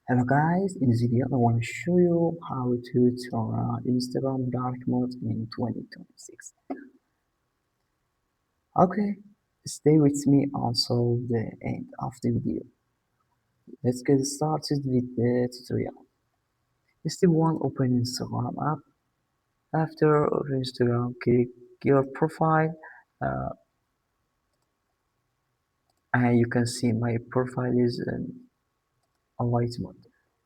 Hello guys, in this video I want to show you how to turn on Instagram dark mode in 2026. Okay, stay with me until the end of the video. Let's get started with the tutorial. Step 1. Open Instagram app. After open Instagram, click your profile and you can see my profile is a white mode.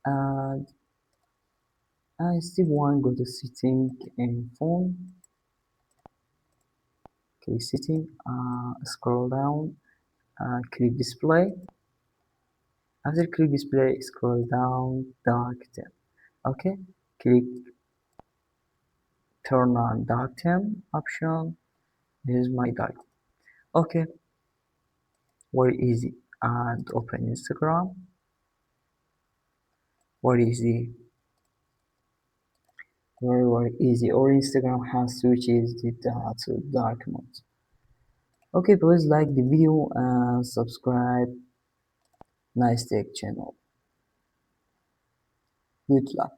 And, step 1, go to setting and phone. Okay, setting, scroll down, click display. After click display, scroll down dark theme. Okay, click turn on dark theme option. This is my dark. Okay, very easy. And open Instagram. Very easy. Very easy. Or Instagram has switches to dark mode. Okay, please like the video and subscribe. Nice Tech channel. Good luck.